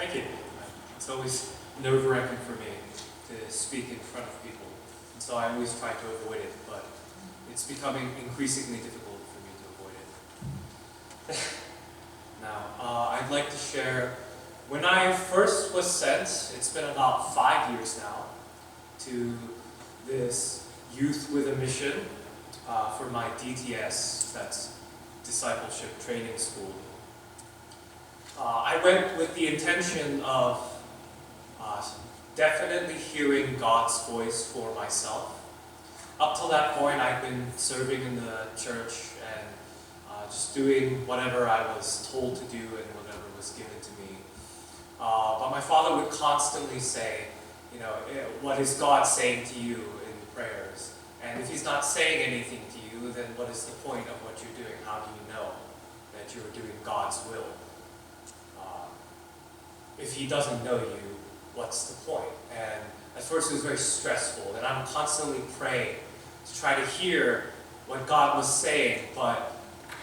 Thank you. It's always nerve-wracking for me to speak in front of people, and so I always try to avoid it, but it's becoming increasingly difficult for me to avoid it. Now, I'd like to share, when I first was sent, it's been about 5 years now, to this Youth with a Mission for my DTS, that's Discipleship Training School. I went with the intention of definitely hearing God's voice for myself. Up till that point, I'd been serving in the church and just doing whatever I was told to do and whatever was given to me. But my father would constantly say, what is God saying to you in prayers? And if he's not saying anything to you, then what is the point of what you're doing? How do you know that you're doing God's will? If he doesn't know you, what's the point? And at first it was very stressful, and I'm constantly praying to try to hear what God was saying, but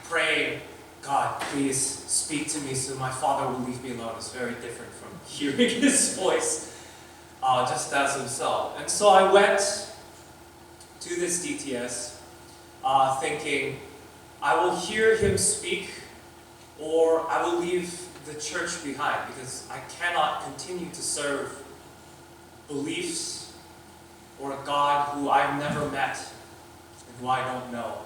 praying, God, please speak to me so my father will leave me alone is very different from hearing his voice just as himself. And so I went to this DTS thinking, I will hear him speak or I will leave the church behind, because I cannot continue to serve beliefs or a God who I've never met and who I don't know.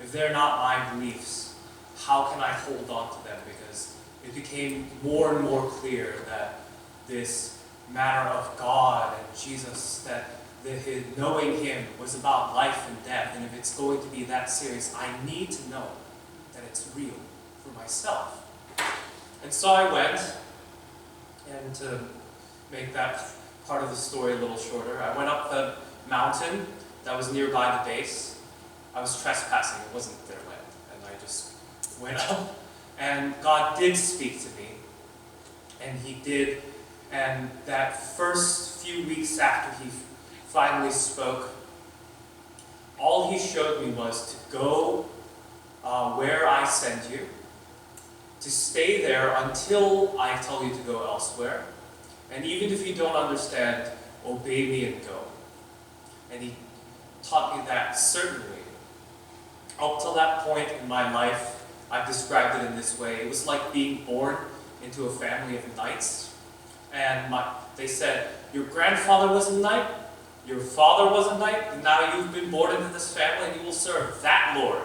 If they're not my beliefs, how can I hold on to them? Because it became more and more clear that this matter of God and Jesus, that knowing him was about life and death, and if it's going to be that serious, I need to know that it's real for myself. And so I went, and to make that part of the story a little shorter, I went up the mountain that was nearby the base. I was trespassing, it wasn't their land, and I just went up, and God did speak to me, and he did, and that first few weeks after he finally spoke, all he showed me was to go where I send you, to stay there until I tell you to go elsewhere. And even if you don't understand, obey me and go. And he taught me that certainly. Up till that point in my life, I've described it in this way. It was like being born into a family of knights. And they said, your grandfather was a knight, your father was a knight, and now you've been born into this family and you will serve that Lord.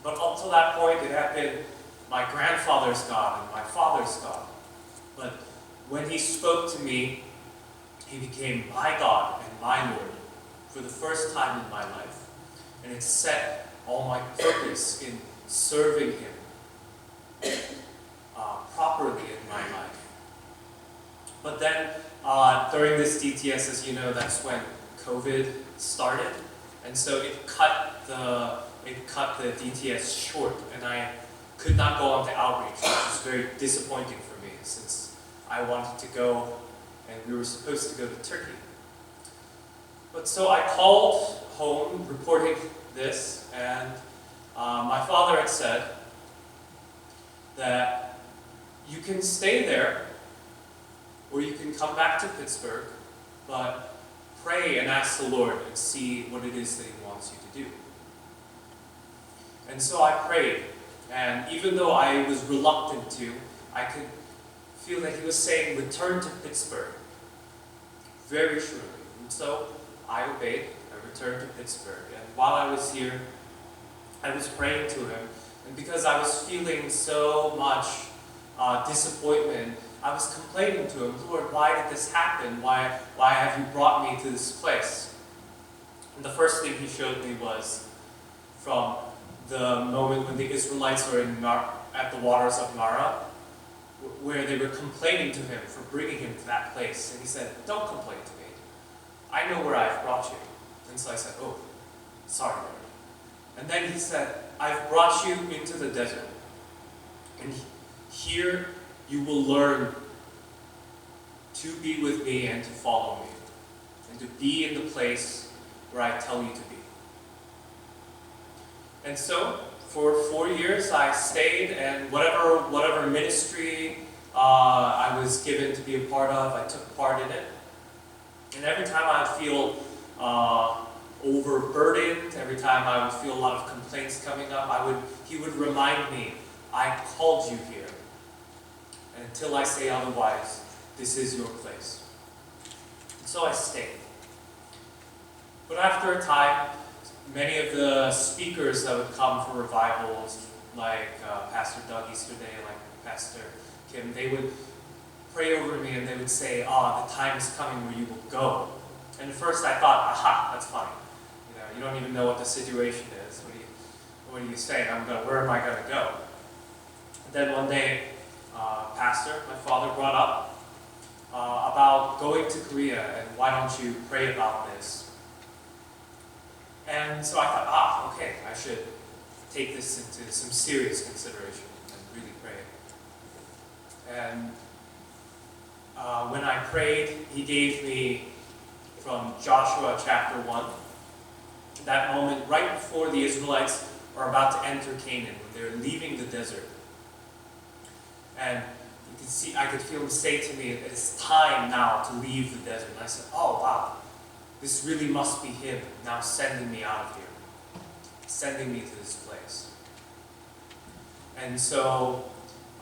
But up till that point, it had been my grandfather's God and my father's God. But when he spoke to me, he became my God and my Lord for the first time in my life. And it set all my purpose in serving him properly in my life. But then during this DTS, as you know, that's when COVID started. And so it cut the DTS short, and I could not go on to outreach, which was very disappointing for me since I wanted to go and we were supposed to go to Turkey. But so I called home reporting this, and my father had said that you can stay there or you can come back to Pittsburgh, but pray and ask the Lord and see what it is that he wants you to do. And so I prayed. And even though I was reluctant to, I could feel that he was saying, return to Pittsburgh, very surely. And so I obeyed. I returned to Pittsburgh. And while I was here, I was praying to him. And because I was feeling so much disappointment, I was complaining to him, Lord, why did this happen? Why have you brought me to this place? And the first thing he showed me was from the moment when the Israelites were at the waters of Marah, where they were complaining to him for bringing him to that place. And he said, don't complain to me. I know where I've brought you. And so I said, oh, sorry, Lord. And then he said, I've brought you into the desert. And here you will learn to be with me and to follow me. And to be in the place where I tell you to be. And so, for 4 years, I stayed, and whatever ministry I was given to be a part of. I took part in it. And every time I would feel overburdened, every time I would feel a lot of complaints coming up, he would remind me, I called you here. And until I say otherwise, this is your place. And so I stayed. But after a time, many of the speakers that would come for revivals, like Pastor Doug Easterday, like Pastor Kim, they would pray over me and they would say, the time is coming where you will go. And at first I thought, aha, that's funny. You don't even know what the situation is. What are you saying? Where am I going to go? And then one day, Pastor, my father, brought up about going to Korea and why don't you pray about this? And so I thought, okay, I should take this into some serious consideration and really pray. And when I prayed, he gave me from Joshua chapter 1, that moment right before the Israelites are about to enter Canaan, when they're leaving the desert. And you could see, I could feel him say to me, it's time now to leave the desert. And I said, oh wow, this really must be him now sending me out of here, sending me to this place. And so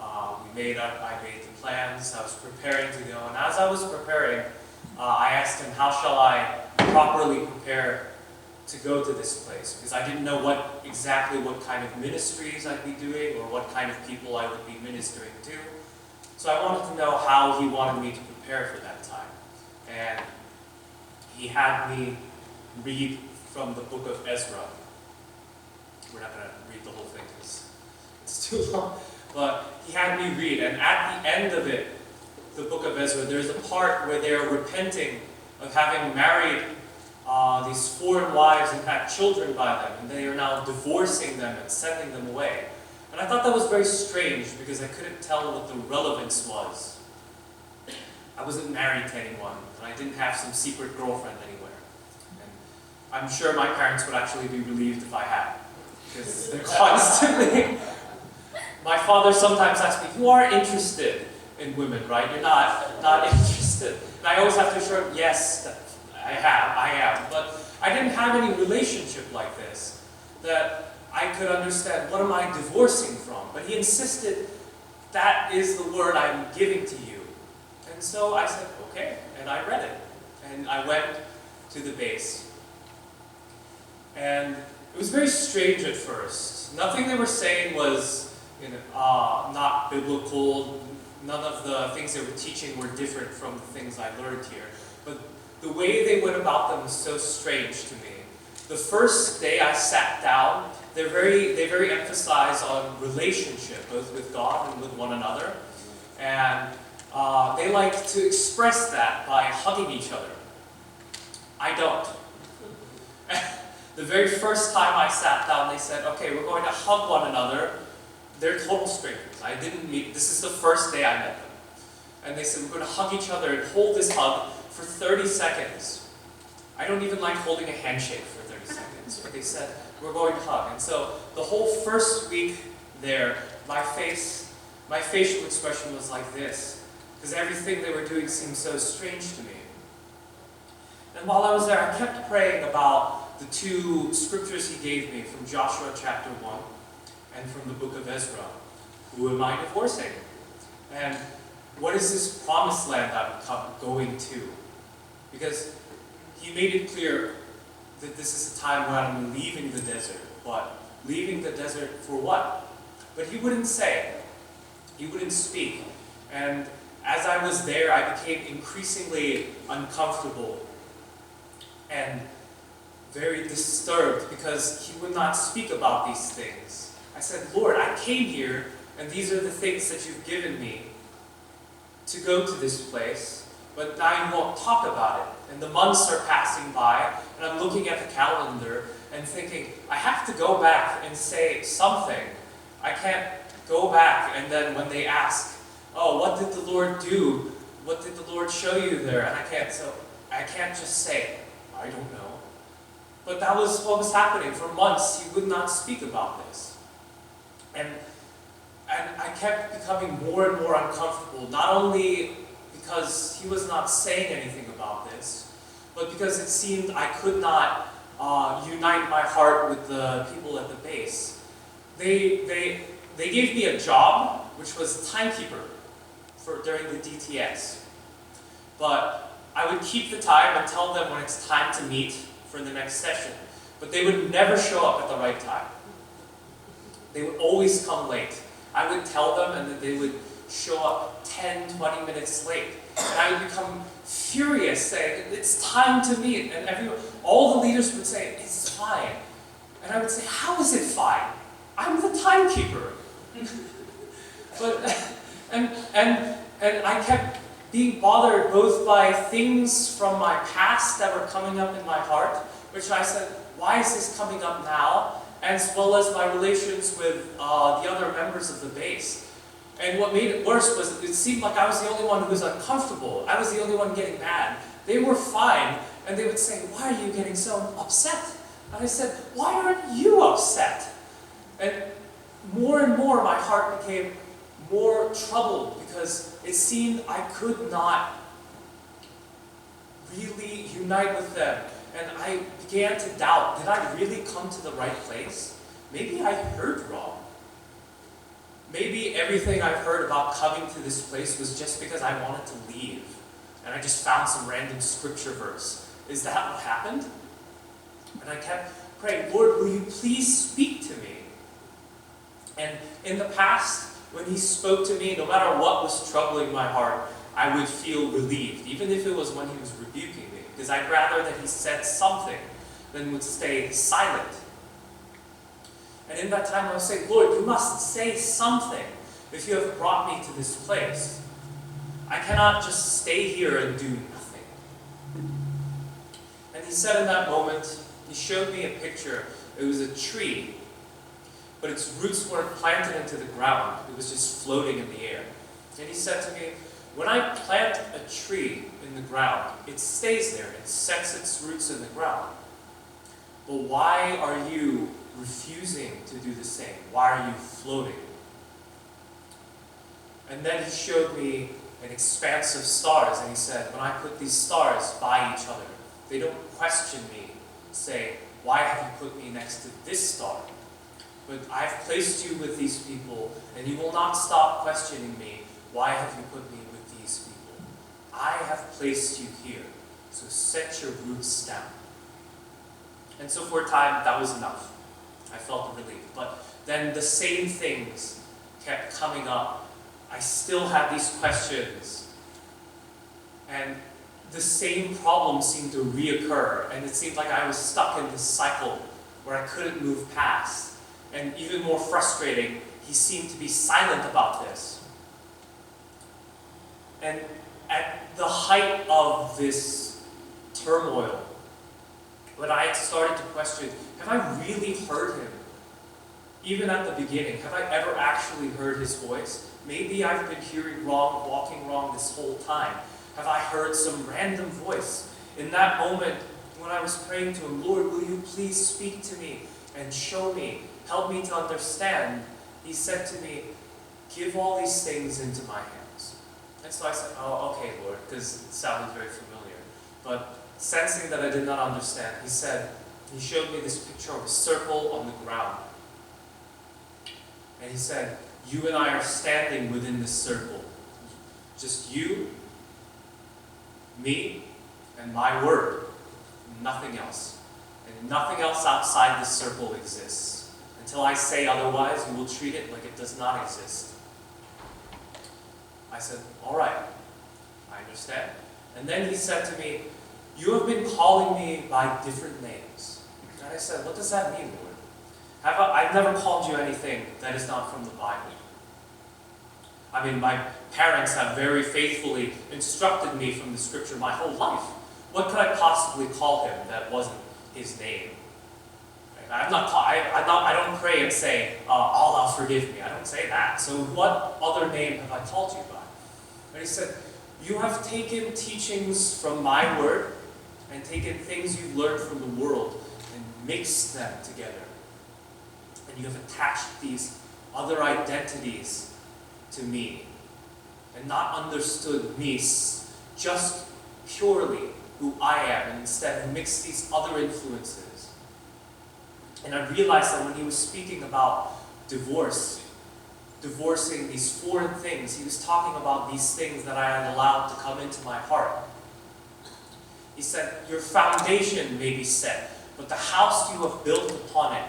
I made the plans, I was preparing to go, and as I was preparing, I asked him, how shall I properly prepare to go to this place? Because I didn't know exactly what kind of ministries I'd be doing or what kind of people I would be ministering to. So I wanted to know how he wanted me to prepare for that time. And he had me read from the book of Ezra. We're not going to read the whole thing because it's too long. But he had me read, and at the end of it, the book of Ezra, there's a part where they're repenting of having married these foreign wives and had children by them, and they are now divorcing them and sending them away. And I thought that was very strange because I couldn't tell what the relevance was. I wasn't married to anyone, and I didn't have some secret girlfriend anywhere. And I'm sure my parents would actually be relieved if I had, because they're constantly... My father sometimes asks me, you are interested in women, right? You're not interested. And I always have to assure him, yes, I am. But I didn't have any relationship like this that I could understand, what am I divorcing from? But he insisted, that is the word I'm giving to you. And so I said, okay, and I read it. And I went to the base. And it was very strange at first. Nothing they were saying was not biblical. None of the things they were teaching were different from the things I learned here. But the way they went about them was so strange to me. The first day I sat down, they very emphasize on relationship, both with God and with one another. And they like to express that by hugging each other. I don't. The very first time I sat down, they said, okay, we're going to hug one another. They're total strangers. I didn't meet, this is the first day I met them. And they said, we're going to hug each other and hold this hug for 30 seconds. I don't even like holding a handshake for 30 seconds. But they said, we're going to hug. And so the whole first week there, my facial expression was like this. Because everything they were doing seemed so strange to me. And while I was there, I kept praying about the two scriptures he gave me from Joshua chapter 1 and from the book of Ezra. Who am I divorcing? And what is this promised land I'm going to? Because he made it clear that this is a time when I'm leaving the desert. But leaving the desert for what? But he wouldn't say. He wouldn't speak. And as I was there, I became increasingly uncomfortable and very disturbed because he would not speak about these things. I said, Lord, I came here and these are the things that you've given me to go to this place, but now you won't talk about it. And the months are passing by, and I'm looking at the calendar and thinking, I have to go back and say something. I can't go back and then when they ask, oh, what did the Lord do? What did the Lord show you there? And I can't just say, I don't know. But that was what was happening. For months, he would not speak about this. And And I kept becoming more and more uncomfortable, not only because he was not saying anything about this, but because it seemed I could not unite my heart with the people at the base. They gave me a job, which was timekeeper during the DTS. But I would keep the time and tell them when it's time to meet for the next session. But they would never show up at the right time. They would always come late. I would tell them and then they would show up 10, 20 minutes late. And I would become furious saying, it's time to meet. And all the leaders would say, it's fine. And I would say, how is it fine? I'm the timekeeper. And I kept being bothered both by things from my past that were coming up in my heart, which I said, why is this coming up now? As well as my relations with the other members of the base. And what made it worse was it seemed like I was the only one who was uncomfortable. I was the only one getting mad. They were fine, and they would say, why are you getting so upset? And I said, why aren't you upset? And more my heart became more troubled because it seemed I could not really unite with them. And I began to doubt, did I really come to the right place? Maybe I heard wrong. Maybe everything I've heard about coming to this place was just because I wanted to leave. And I just found some random scripture verse. Is that what happened? And I kept praying, Lord, will you please speak to me? And in the past, when he spoke to me, no matter what was troubling my heart, I would feel relieved, even if it was when he was rebuking me, because I'd rather that he said something than would stay silent. And in that time I would say, Lord, you must say something if you have brought me to this place. I cannot just stay here and do nothing. And he said in that moment, he showed me a picture. It was a tree, but its roots weren't planted into the ground. It was just floating in the air. And he said to me, when I plant a tree in the ground, it stays there. It sets its roots in the ground. But why are you refusing to do the same? Why are you floating? And then he showed me an expanse of stars, and he said, when I put these stars by each other, they don't question me, say, why have you put me next to this star? But I've placed you with these people, and you will not stop questioning me, why have you put me with these people? I have placed you here, so set your roots down. And so for a time, that was enough. I felt a relief. But then the same things kept coming up. I still had these questions. And the same problems seemed to reoccur. And it seemed like I was stuck in this cycle where I couldn't move past. And even more frustrating, he seemed to be silent about this. And at the height of this turmoil, when I had started to question, have I really heard him? Even at the beginning, have I ever actually heard his voice? Maybe I've been hearing wrong, walking wrong this whole time. Have I heard some random voice? In that moment, when I was praying to him, Lord, will you please speak to me and show me, help me to understand? He said to me, give all these things into my hands. And so I said, oh, okay, Lord, because it sounded very familiar. But sensing that I did not understand, he showed me this picture of a circle on the ground. And he said, you and I are standing within this circle. Just you, me, and my word. Nothing else. And nothing else outside this circle exists. Until I say otherwise, you will treat it like it does not exist. I said, all right, I understand. And then he said to me, you have been calling me by different names. And I said, what does that mean, Lord? I've never called you anything that is not from the Bible. I mean, my parents have very faithfully instructed me from the scripture my whole life. What could I possibly call him that wasn't his name? Right? I don't pray and say, Allah forgive me. I don't say that. So what other name have I called you by? And he said, you have taken teachings from my word and taken things you've learned from the world and mixed them together. And you have attached these other identities to me and not understood me just purely who I am, and instead mixed these other influences. And I realized that when he was speaking about divorcing these foreign things, he was talking about these things that I had allowed to come into my heart. He said, your foundation may be set, but the house you have built upon it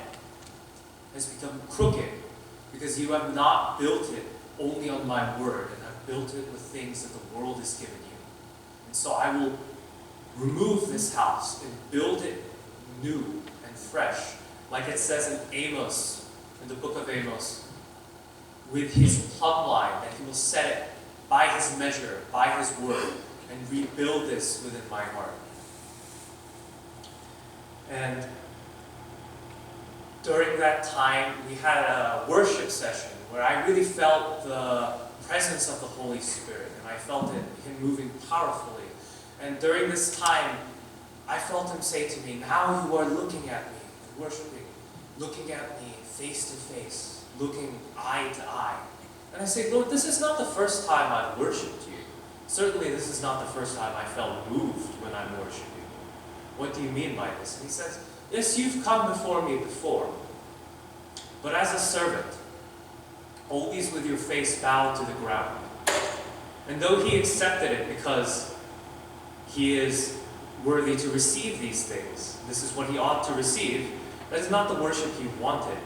has become crooked because you have not built it only on my word, and have built it with things that the world has given you. And so I will remove this house and build it new and fresh, like it says in Amos, in the book of Amos, with his plumb line, that he will set it by his measure, by his word, and rebuild this within my heart. And during that time, we had a worship session where I really felt the presence of the Holy Spirit, and I felt him moving powerfully. And during this time, I felt him say to me, now you are looking at me, worshiping, looking at me face to face, looking eye to eye. And I say, Lord, this is not the first time I've worshipped you. Certainly this is not the first time I felt moved when I'm worshiping you. What do you mean by this? And he says, yes, you've come before me before, but as a servant, always with your face bowed to the ground. And though he accepted it because he is worthy to receive these things, this is what he ought to receive, that is not the worship he wanted.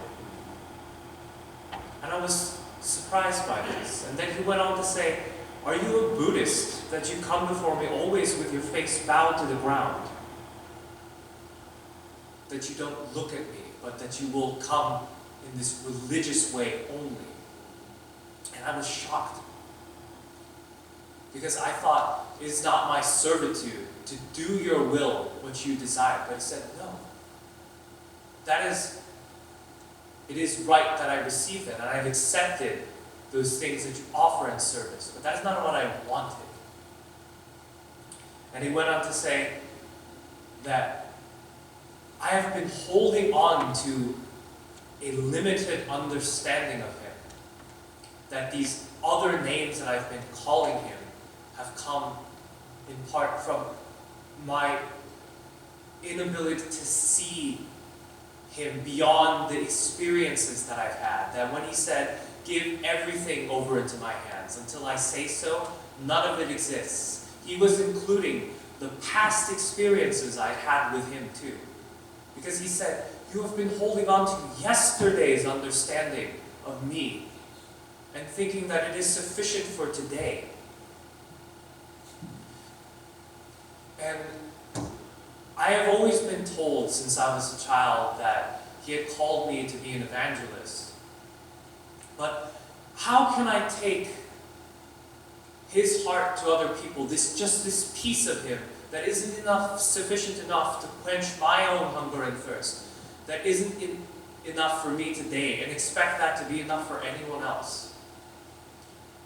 And I was surprised by this. And then he went on to say, are you a Buddhist that you come before me always with your face bowed to the ground? That you don't look at me, but that you will come in this religious way only. And I was shocked. Because I thought, it is not my servitude to do your will which you desire. But he said, no. It is right that I receive it, and I've accepted those things that you offer in service. But that's not what I wanted. And he went on to say that I have been holding on to a limited understanding of him. That these other names that I've been calling him have come in part from my inability to see him beyond the experiences that I've had. That when he said, give everything over into my hands, until I say so, none of it exists. He was including the past experiences I had with him too. Because he said, you have been holding on to yesterday's understanding of me and thinking that it is sufficient for today. And I have always been told since I was a child that he had called me to be an evangelist. But how can I take his heart to other people, just this piece of him that isn't sufficient enough to quench my own hunger and thirst, that isn't enough for me today, and expect that to be enough for anyone else?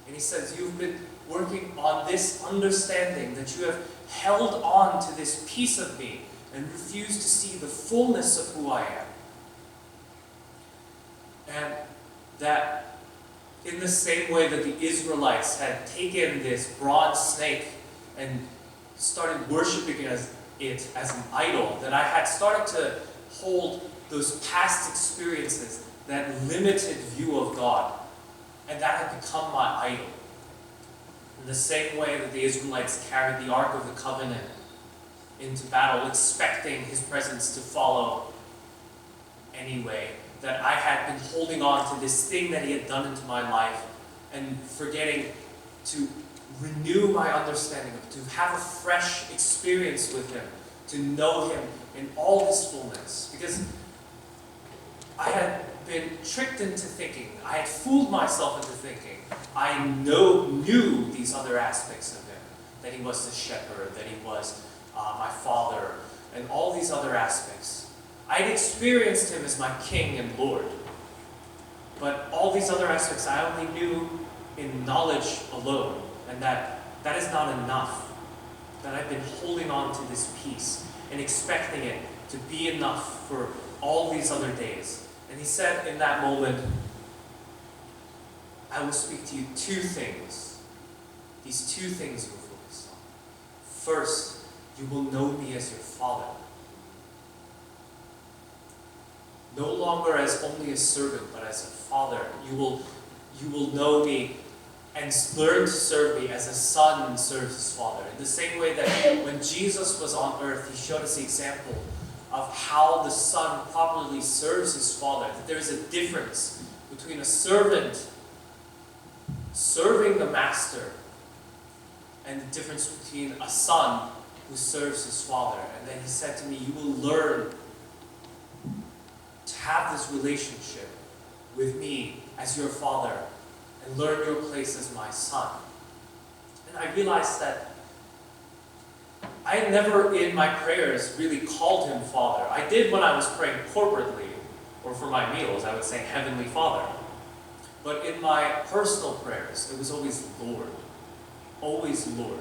And he says, you've been working on this understanding that you have held on to this piece of me and refused to see the fullness of who I am. And that in the same way that the Israelites had taken this bronze snake and started worshiping it as an idol, that I had started to hold those past experiences, that limited view of God, and that had become my idol. In the same way that the Israelites carried the Ark of the Covenant into battle, expecting his presence to follow anyway, that I had been holding on to this thing that he had done into my life and forgetting to renew my understanding of it, to have a fresh experience with him, to know him in all his fullness. Because I had been tricked into thinking, I had fooled myself into thinking, I knew these other aspects of him, that he was the shepherd, that he was my father, and all these other aspects. I had experienced him as my king and Lord. But all these other aspects I only knew in knowledge alone, and that is not enough. That I've been holding on to this piece and expecting it to be enough for all these other days. And he said in that moment, I will speak to you two things. These two things you will focus on. First, you will know me as your Father. No longer as only a servant, but as a father. You will know me and learn to serve me as a son serves his father. In the same way that when Jesus was on earth, he showed us the example of how the son properly serves his father. That there is a difference between a servant serving the master and the difference between a son who serves his father. And then he said to me, you will learn to have this relationship with me as your father and learn your place as my son. And I realized that I had never in my prayers really called him Father. I did when I was praying corporately or for my meals, I would say Heavenly Father. But in my personal prayers, it was always Lord. Always Lord.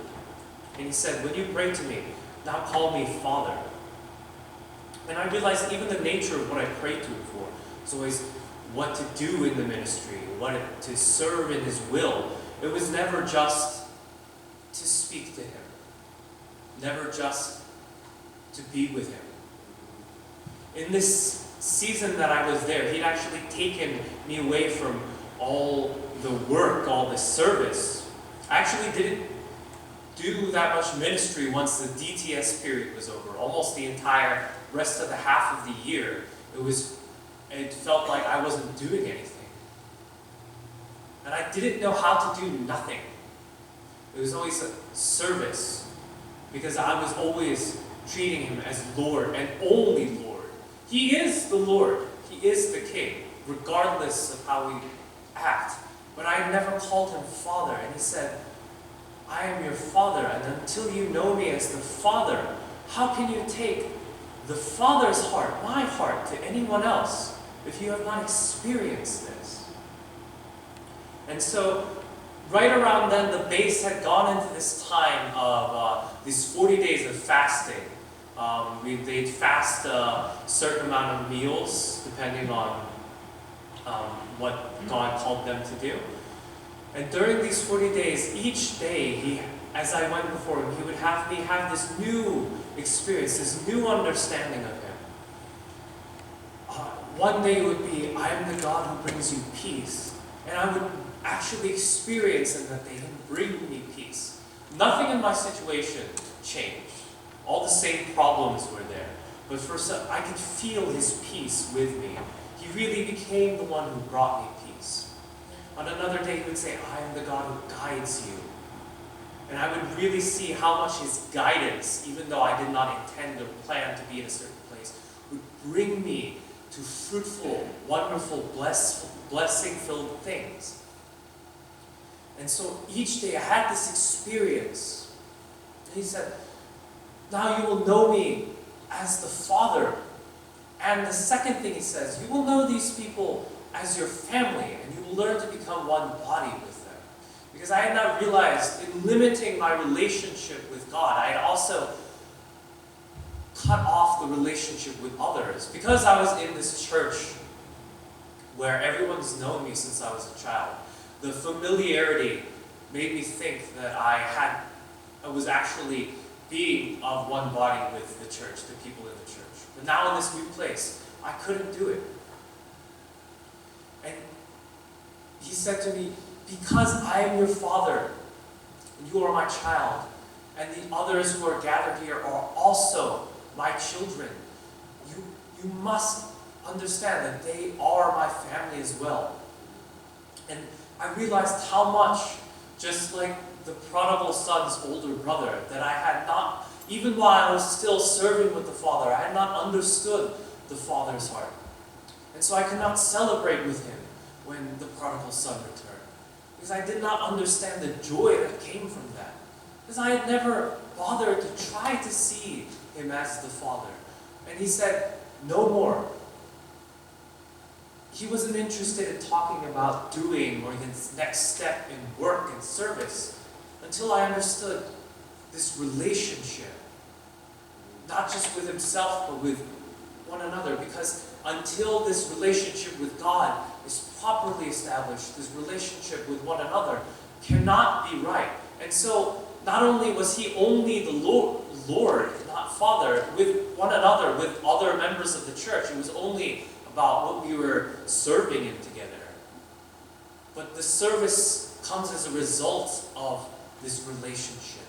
And he said, when you pray to me, now call me Father. And I realized even the nature of what I prayed to him for was always what to do in the ministry, what to serve in his will. It was never just to speak to him, never just to be with him. In this season that I was there, he'd actually taken me away from all the work, all the service. I actually didn't do that much ministry once the DTS period was over. Almost the entire rest of the half of the year, it felt like I wasn't doing anything. And I didn't know how to do nothing. It was always a service, because I was always treating him as Lord and only Lord. He is the Lord. He is the King, regardless of how we act. But I never called him Father. And he said, I am your Father, and until you know me as the Father, how can you take the Father's heart, my heart, to anyone else if you have not experienced this? And so, right around then, the base had gone into this time of these 40 days of fasting. They'd fast a certain amount of meals, depending on what God called them to do. And during these 40 days, each day, as I went before him, he would have me have this new experience, this new understanding of him. One day it would be, I am the God who brings you peace. And I would actually experience him that they didn't bring me peace. Nothing in my situation changed. All the same problems were there. But I could feel his peace with me. He really became the one who brought me peace. On another day, he would say, I am the God who guides you. And I would really see how much his guidance, even though I did not intend or plan to be in a certain place, would bring me to fruitful, wonderful, blessing-filled things. And so each day I had this experience. And he said, now you will know me as the Father. And the second thing he says, you will know these people as your family, and you will learn to become one body with them. Because I had not realized, in limiting my relationship with God, I had also cut off the relationship with others. Because I was in this church where everyone's known me since I was a child, the familiarity made me think that I was actually being of one body with the church, the people in the church. But now in this new place, I couldn't do it. And he said to me, because I am your Father, and you are my child, and the others who are gathered here are also my children, you must understand that they are my family as well. And I realized how much, just like the prodigal son's older brother, that I had not, even while I was still serving with the Father, I had not understood the Father's heart. And so I could not celebrate with him when the prodigal son returned. Because I did not understand the joy that came from that. Because I had never bothered to try to see him as the Father. And he said, no more. He wasn't interested in talking about doing or his next step in work and service until I understood this relationship, not just with himself, but with one another, because until this relationship with God is properly established, this relationship with one another cannot be right. And so, not only was he only the Lord, not Father, with one another, with other members of the church, it was only about what we were serving Him together. But the service comes as a result of this relationship.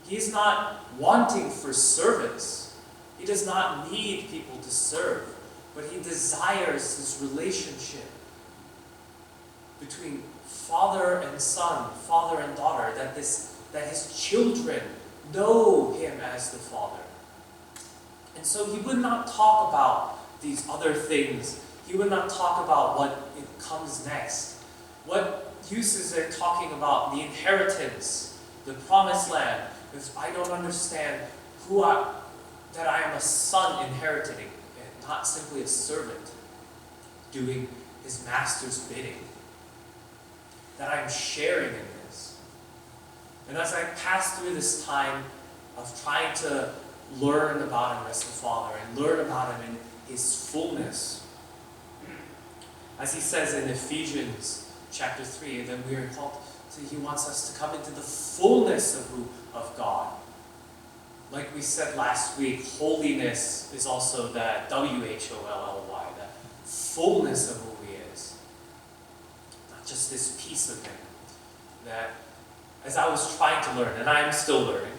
He is not wanting for servants. He does not need people to serve, but He desires this relationship between father and son, father and daughter, that His children know Him as the Father. And so He would not talk about these other things. He would not talk about what it comes next. What use is there talking about the inheritance, the promised land, if I don't understand that I am a son inheriting and not simply a servant doing his master's bidding, that I'm sharing in this. And as I pass through this time of trying to learn about Him as the Father and learn about Him in His fullness, as he says in Ephesians chapter 3, then we are called to, He wants us to come into the fullness of God. Like we said last week, holiness is also that W-H-O-L-L-Y, that fullness of who He is. Not just this piece of Him. That as I was trying to learn, and I am still learning,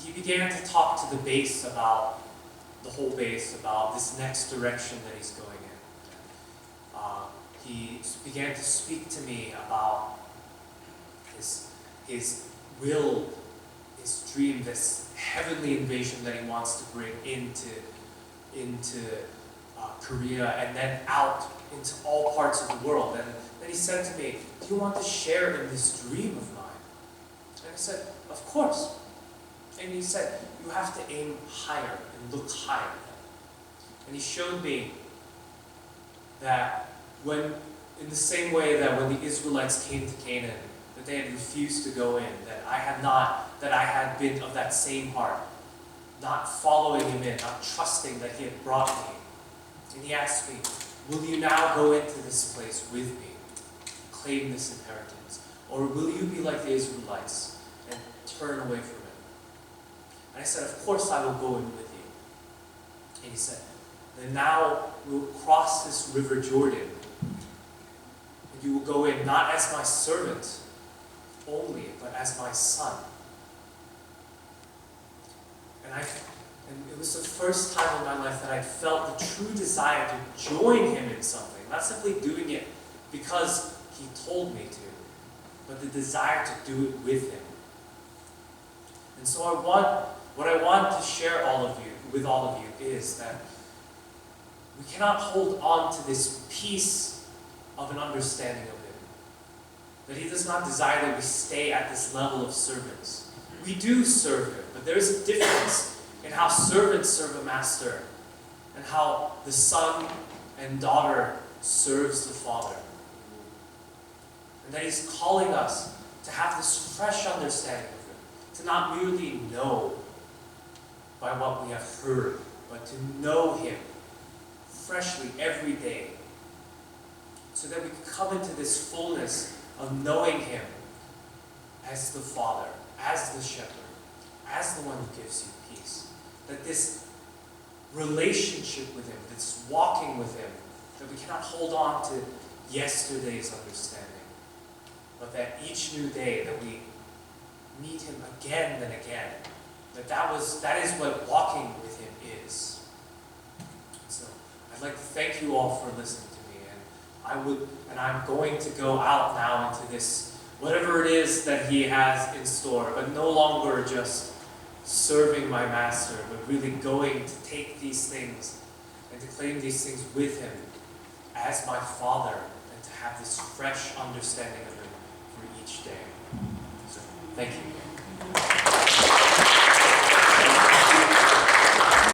he began to talk to the base about, the whole base, about this next direction that He's going in. He began to speak to me about his will, His dream, this heavenly invasion that He wants to bring into Korea and then out into all parts of the world. And then He said to me, do you want to share in this dream of mine? And I said, of course. And He said, you have to aim higher and look higher. And He showed me that in the same way that when the Israelites came to Canaan, that they had refused to go in, that I had been of that same heart, not following Him in, not trusting that He had brought me. And He asked me, will you now go into this place with me, claim this inheritance? Or will you be like the Israelites and turn away from Him? And I said, of course I will go in with you. And He said, then now we will cross this river Jordan, and you will go in not as my servant only, but as my son. And it was the first time in my life that I felt the true desire to join Him in something, not simply doing it because He told me to, but the desire to do it with Him. And so what I want to share with all of you is that we cannot hold on to this piece of an understanding of Him. That He does not desire that we stay at this level of servants. We do serve Him, but there is a difference in how servants serve a master and how the son and daughter serves the Father. And that He's calling us to have this fresh understanding of Him, to not merely know by what we have heard, but to know Him freshly every day, so that we can come into this fullness of knowing Him as the Father, as the Shepherd, as the one who gives you peace. That this relationship with Him, this walking with Him, that we cannot hold on to yesterday's understanding, but that each new day that we meet Him again and again, that is what walking with Him is. So I'd like to thank you all for listening to me, and I'm going to go out now into this, whatever it is that He has in store, but no longer just serving my Master, but really going to take these things and to claim these things with Him as my Father, and to have this fresh understanding of Him for each day. So, thank you.